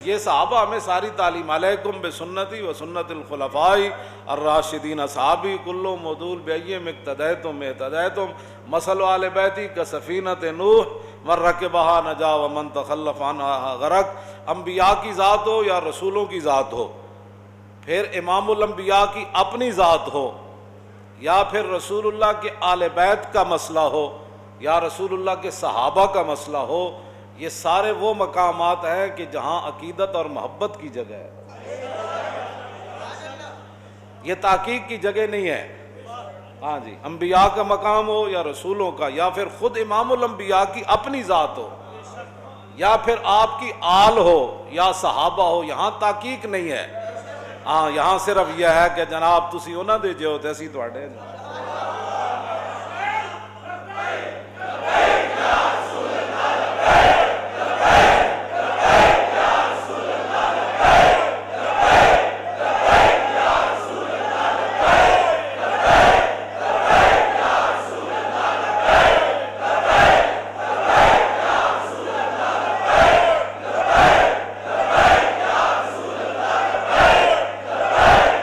یہ صحابہ ہمیں ساری تعلیم، علیکم بسنتی و سنت الخلفاء الراشدین اصحابی کلهم مودول بأیہم اقتدیتم اہتدیتم مثل آل بیتی کسفینۃ نوح من رکبہا نجا ومن تخلف عنہا غرق۔ انبیاء کی ذات ہو یا رسولوں کی ذات ہو، پھر امام الانبیاء کی اپنی ذات ہو، یا پھر رسول اللہ کے آل بیت کا مسئلہ ہو، یا رسول اللہ کے صحابہ کا مسئلہ ہو، یہ سارے وہ مقامات ہیں کہ جہاں عقیدت اور محبت کی جگہ ہے، یہ تحقیق کی جگہ نہیں ہے۔ ہاں جی، انبیاء کا مقام ہو یا رسولوں کا، یا پھر خود امام الانبیاء کی اپنی ذات ہو، یا پھر آپ کی آل ہو یا صحابہ ہو، یہاں تحقیق نہیں ہے۔ ہاں، یہاں صرف یہ ہے کہ جناب تسی انہاں دے جو تے اسی تواڈے۔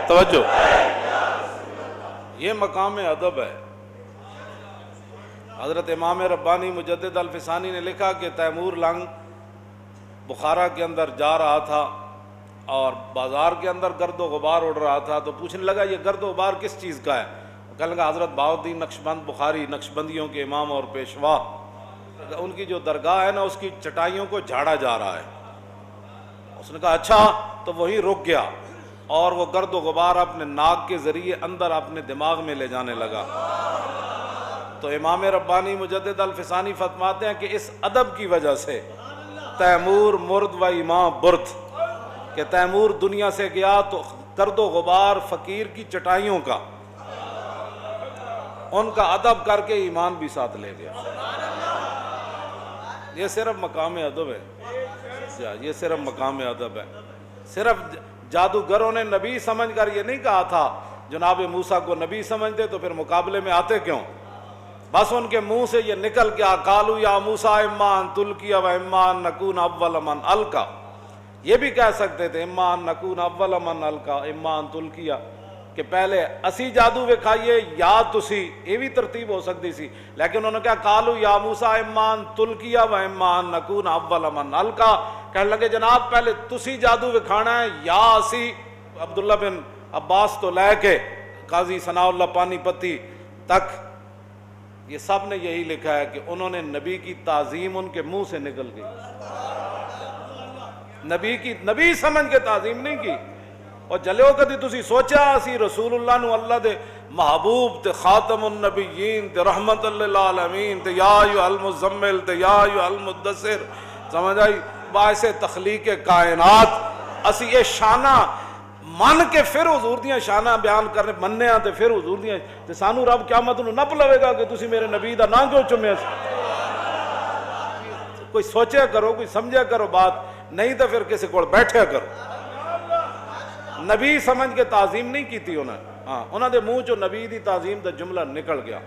توجہ، یہ مقام ادب ہے۔ حضرت امام ربانی مجدد الفسانی نے لکھا کہ تیمور لنگ بخارا کے اندر جا رہا تھا اور بازار کے اندر گرد و غبار اڑ رہا تھا، تو پوچھنے لگا یہ گرد و غبار کس چیز کا ہے؟ کہنے لگا حضرت بہاؤالدین نقشبند بخاری نقشبندیوں کے امام اور پیشوا، ان کی جو درگاہ ہے نا اس کی چٹائیوں کو جھاڑا جا رہا ہے۔ اس نے کہا اچھا، تو وہی رک گیا اور وہ گرد و غبار اپنے ناک کے ذریعے اندر اپنے دماغ میں لے جانے لگا۔ تو امام ربانی مجدد الفسانی فرماتے ہیں کہ اس ادب کی وجہ سے تیمور مرد و امام برد، کہ تیمور دنیا سے گیا تو گرد و غبار فقیر کی چٹائیوں کا، ان کا ادب کر کے ایمان بھی ساتھ لے گیا۔ یہ صرف مقام ادب ہے، یہ صرف مقام ادب ہے۔ صرف جادوگروں نے نبی سمجھ کر یہ نہیں کہا تھا جناب موسیٰ کو نبی سمجھتے تو پھر مقابلے میں آتے کیوں؟ بس ان کے منہ سے یہ نکل گیا، قالوا یا موسیٰ اما ان تلقی و اما ان نکون اول من القی۔ یہ بھی کہہ سکتے تھے اما ان نکون اول من القی اما ان تلقی، کہ پہلے اسی جادو وکھائیے یا تسی، یہ بھی ترتیب ہو سکتی سی، لیکن انہوں نے کہا قالوا یا موسیٰ اما ان تلقی و اما ان نکون اول من القی۔ کہنے لگے جناب پہلے تسی جادو وکھانا ہے یا اسی۔ عبداللہ بن عباس تو لے کے قاضی ثناء اللہ پانی پتی تک یہ سب نے یہی لکھا ہے کہ انہوں نے نبی کی تعظیم ان کے منہ سے نکل گئی، نبی سمجھ کے تعظیم نہیں کی۔ اور جلو کدی تسی سوچا اسی رسول اللہ نو اللہ دے محبوب تے خاتم النبیین تے رحمت للعالمین تے یا ایھا المزمل تے یا ایھا المدثر، سمجھ آئی؟ باعث تخلیق کائنات اسی یہ شانہ من کے پھر حضور دیاں شانہ بیان کرنے مننے آتے، پھر حضور دیاں تے سانو رب قیامت نو نپ لوے گا کہ تسی میرے نبی دا نام کیوں چومیا سی۔ کوئی سوچیا کرو، کوئی سمجھا کرو بات، نہیں تو پھر کسی کو بیٹھیا کرو۔ نبی سمجھ کے تعظیم نہیں کیتی انہوں دے منہ چو نبی دی تعظیم دا جملہ نکل گیا،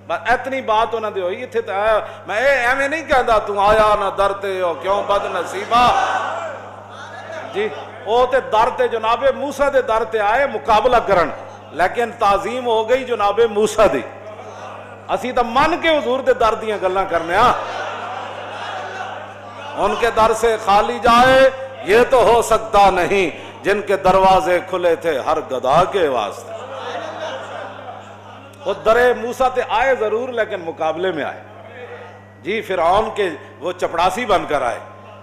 بس اتنی بات انہوں دے ہوئی۔ اتھے تے آیا میں ایویں نہیں کہندا تو آیا نہ درتے ہو کیوں بد نصیبہ جی، او تے در تے جناب موسیٰ دے در تے آئے مقابلہ کرن، لیکن تعظیم ہو گئی جناب موسیٰ دی۔ اسی تا من کے حضور دے در دیاں گلاں کرنے ہاں، ان کے در سے خالی جائے یہ تو ہو سکتا نہیں، جن کے دروازے کھلے تھے ہر گدھا کے واسطے۔ وہ در موسیٰ تے آئے ضرور لیکن مقابلے میں آئے جی۔ فرعون کے وہ چپڑاسی بن کر آئے،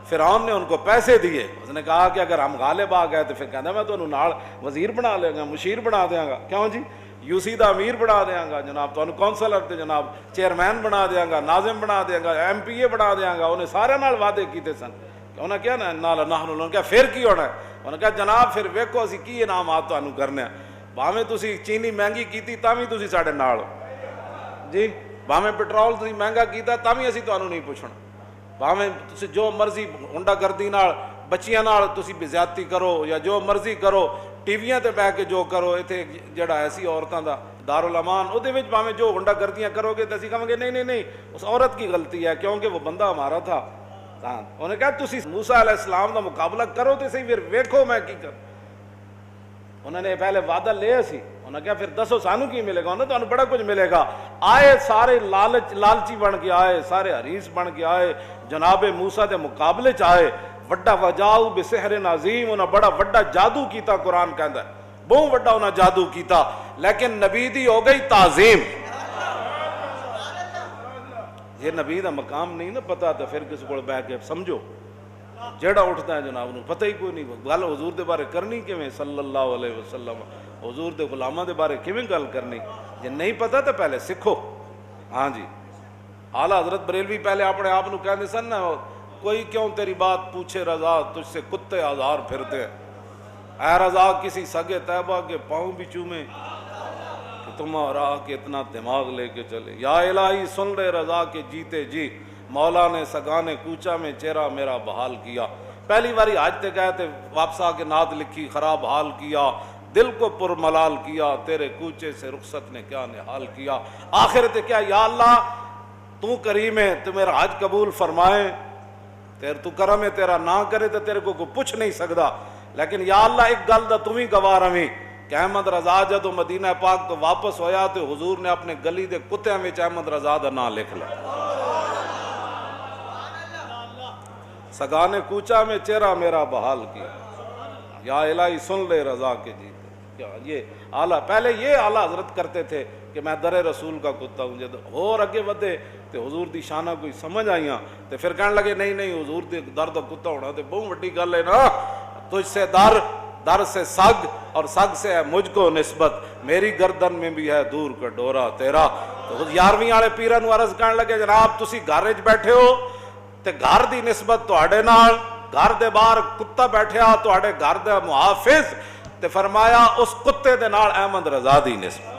فرعون نے ان کو پیسے دیے، اس نے کہا کہ اگر ہم غالب آ گئے تو پھر کہنا میں تو انہوں نال وزیر بنا لے گا، مشیر بنا دیاں گا، کیوں جی یو سی دا امیر بنا دیاں گا جناب، تو انہوں کونسلر تے جناب چیئرمین بنا دیاں گا، ناظم بنا دیاں گا، ایم پی اے بنا دیاں گا۔ انہیں سارے نال وعدے کیتے سن، انہوں نے کیا نا نال نحن، انہوں نے کہا پھر کی ہونا ہے؟ انہوں نے کہا جناب پھر ویکھو اسی کی انعامات تانوں کرنے ہیں، بھاویں تسی چینی مہنگی کیتی تاویں تسی ساڈے نال جی، بھاویں پٹرول تسی مہنگا کیتا تاویں اسی تانوں نہیں پوچھنا، بھاویں تسی جو مرضی ہنڈا گردی نال بچیاں نال تسی بے زیادتی کرو یا جو مرضی کرو، ٹی ویاں تے بیٹھ کے جو کرو، ایتھے جڑا ایسی عورتاں دا دارالامان او دے وچ بھاویں جو ہنڈا گردیاں کرو گے تے اسی کہاں گے نہیں نہیں نہیں اس عورت کی غلطی ہے کیونکہ وہ بندہ ہمارا تھا، ہاں انہیں کہا تسی موسیٰ علیہ السلام دا مقابلہ کرو تے صحیح پھر ویکھو میں کی کر. انہوں نے پہلے وعدہ لیا سی, انہوں نے کہا پھر دسو سانو کی ملے گا, انہوں نے بڑا کچھ ملے گا. آئے سارے لالچی بن کے آئے, سارے حریص بن کے آئے, جناب موسیٰ دے مقابلے چ آئے. وڈا وجاؤ بسحر عظیم, انہاں بڑا وڈا جادو کیتا, قرآن کہندا ہے بہت وڈا انہاں جادو کیتا, لیکن نبی دی ہو گئی تعظیم. یہ نبی دا مقام نہیں نا پتا تو پھر کس کو بیٹھ کے سمجھو جیڑا اٹھتا ہے جناب نو پتہ ہی کوئی نہیں. گل حضور دے بارے کرنی کیویں صلی اللہ علیہ وسلم, حضور دے غلاماں دے بارے کیویں گل کرنی, جے نہیں پتا تو پہلے سکھو. ہاں جی, اعلیٰ حضرت بریلوی پہلے اپنے آپ نو کہندے سن نا, کوئی کیوں تیری بات پوچھے رضا, تجھ سے کتے ہزار پھرتے ہیں. اے رضا کسی سگے طیبہ کے پاؤں بھی چومے کہ تم اور آ کے اتنا دماغ لے کے چلے. یا الہی سن لے رضا کے جیتے جی, مولا نے سگانے کوچا میں چہرہ میرا بحال کیا. پہلی باری حج تے گئے تے واپس آ کے نعت لکھی, خراب حال کیا دل کو پر ملال کیا, تیرے کوچے سے رخصت نے کیا نحال کیا. آخر تے کیا, یا اللہ تو کریم ہے, تو میرا حج قبول فرمائے, تو کرم ہے تیرا نہ کرے تو تیرے کو پوچھ نہیں سکتا. لیکن یا اللہ ایک گل دا تم ہی گواہ رہی کہ احمد رضا جدو مدینہ پاک تو واپس ہویا تو حضور نے اپنے گلی دے کتیاں وچ احمد رضا دا نام لکھ لیا. سگانے کوچا میں چہرہ میرا بحال کیا, یا الہی سن لے رضا کے جیتے. کیا یہ اعلیٰ, پہلے یہ اعلیٰ حضرت کرتے تھے کہ میں در رسول کا کتا ہوں. جب اور اگے ودے تو حضور دی شانہ کوئی سمجھ آئیاں تو پھر کہنے لگے نہیں نہیں حضور دے در دا کتا ہونا تو بہت بڑی گل ہے نا. تجھ سے در سے سگ اور سگ سے ہے مجھ کو نسبت, میری گردن میں بھی ہے دور کا ڈورا تیرا. تو 11ویں والے پیران نو عرض کرنے لگے جناب تسی گھر وچ بیٹھے ہو تے گھر دی نسبت تواڈے نال, گھر دے باہر کتا بیٹھیا تواڈے گھر دا محافظ, تے فرمایا اس کتے دے نال احمد رضا دی نسبت.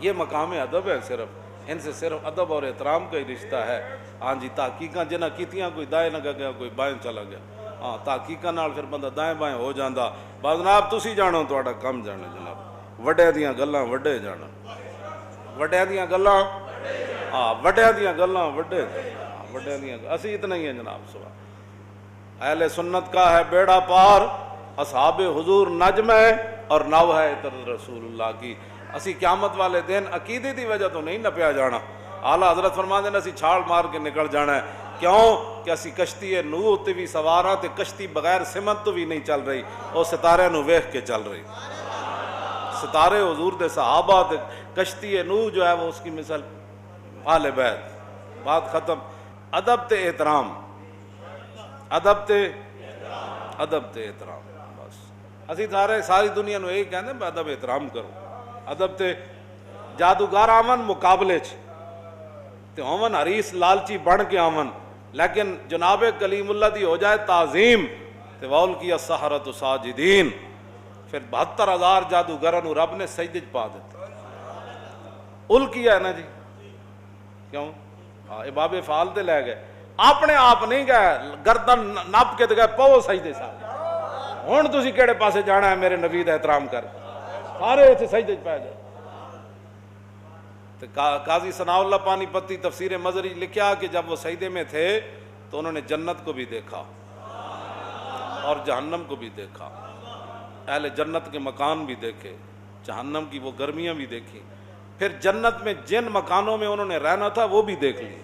یہ مقام ادب ہے, صرف ان سے صرف ادب اور احترام کا ہی رشتہ ہے. ہاں جی, تحقیقاں جنہ کیتیاں کوئی دائیں نہ گیا کوئی بائیں چلا گیا. ہاں تحقیقاں نال پھر بندہ دائیں بائیں ہو جاندا. بس جناب تسی جانو تہاڈا کم جانے جناب, وڈے دیاں گلاں وڈے جانا, وڈے دیاں گلاں ہاں وڈے دیاں گلاں وڈے, وڈے دیاں اسی اتنا ہی ہے جناب. سبحان اہل سنت کا ہے بیڑا پار, اصحاب حضور نجم ہے اور نو ہے عطر رسول اللہ کی. اسی قیامت والے دن عقیدے دی وجہ تو نہیں نپیا جانا. اعلیٰ حضرت فرماندے نے اسی چھال مار کے نکل جانا ہے. کیوں کہ اسی کشتی نوح تے بھی سوار ہاں تے کشتی بغیر سمت تو بھی نہیں چل رہی, وہ ستارے نو ویکھ کے چل رہی. ستارے حضور دے صحابہ تے کشتی نوح جو ہے وہ اس کی مثال آل بیت. بات ختم. ادب تے احترام, ادب تے احترام. بس اسی ساری دنیا نو یہی کہندے ہیں ادب احترام کرو. ادب تے جادوگر آمن مقابلے چ تے آمن حریص لالچی بن کے آمن, لیکن جناب کلیم اللہ دی ہو جائے تعظیم تے وول کی السحرۃ ساجدین. پھر 72,000 جادوگراں نو رب نے سجدے چ پا دیتا. ال کیا ہے نا جی, کیوں باب فعال تے لے گئے, اپنے آپ نہیں گئے, گردن نپ کے تے گئے پو سجدے سارے. ہن تسی کیڑے پاسے جانا ہے میرے نبی دا احترام کر, سارے اتنے سجدے چ پا جائے. قاضی ثناء اللہ پانی پتی تفسیر مظہری لکھا کہ جب وہ سجدے میں تھے تو انہوں نے جنت کو بھی دیکھا اور جہنم کو بھی دیکھا, اہل جنت کے مکان بھی دیکھے, جہنم کی وہ گرمیاں بھی دیکھی, پھر جنت میں جن مکانوں میں انہوں نے رہنا تھا وہ بھی دیکھ لی.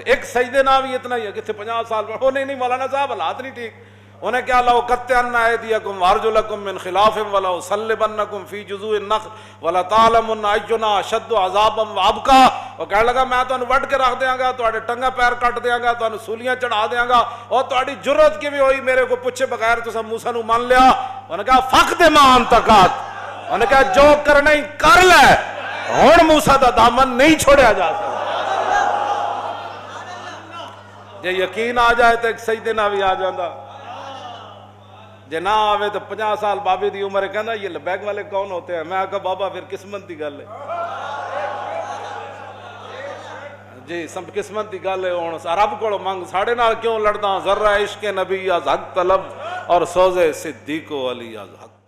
ایک سجدے نہ بھی اتنا ہی ہے کہ 50 سال میں ہو نہیں مولانا صاحب حالات نہیں ٹھیک. انہیں کیا لو قطعن ایدیکم وارجلکم من خلاف ولا اصلبنکم فی جذوع النخل ولا تعلمن اینا اشد عذابا وابقا. وہ کہنے لگا میں تانوں وڈ کے رکھ دیاں گا, تواڈے ٹنگا پیر کٹ دیاں گا, تانوں سولیاں چڑھا دیاں گا, اور تہاڈی جرت کیویں ہوئی میرے کو پوچھے بغیر تساں موسیٰ نو مان لیا. انہوں نے کہا فقد ما انت قاد, انہوں نے کہا جو کرنا ہی کر لے, ہن موسیٰ دا دامن نہیں چھوڑیا جا سکتا. جے یقین آ جائے تو ایک سجدے نہ بھی آ جاندا, جے نہ آوے تو 50 سال بابے دی عمر کہنا یہ لبیک والے کون ہوتے ہیں. میں کہا بابا پھر قسمت دی گل ہے جی, سب قسمت دی گل ہے. ہن رب کول منگ, ساڈے نال کیوں لڑدا, ذرہ عشق نبی از حق طلب اور سوزے صدیق و علی از حق.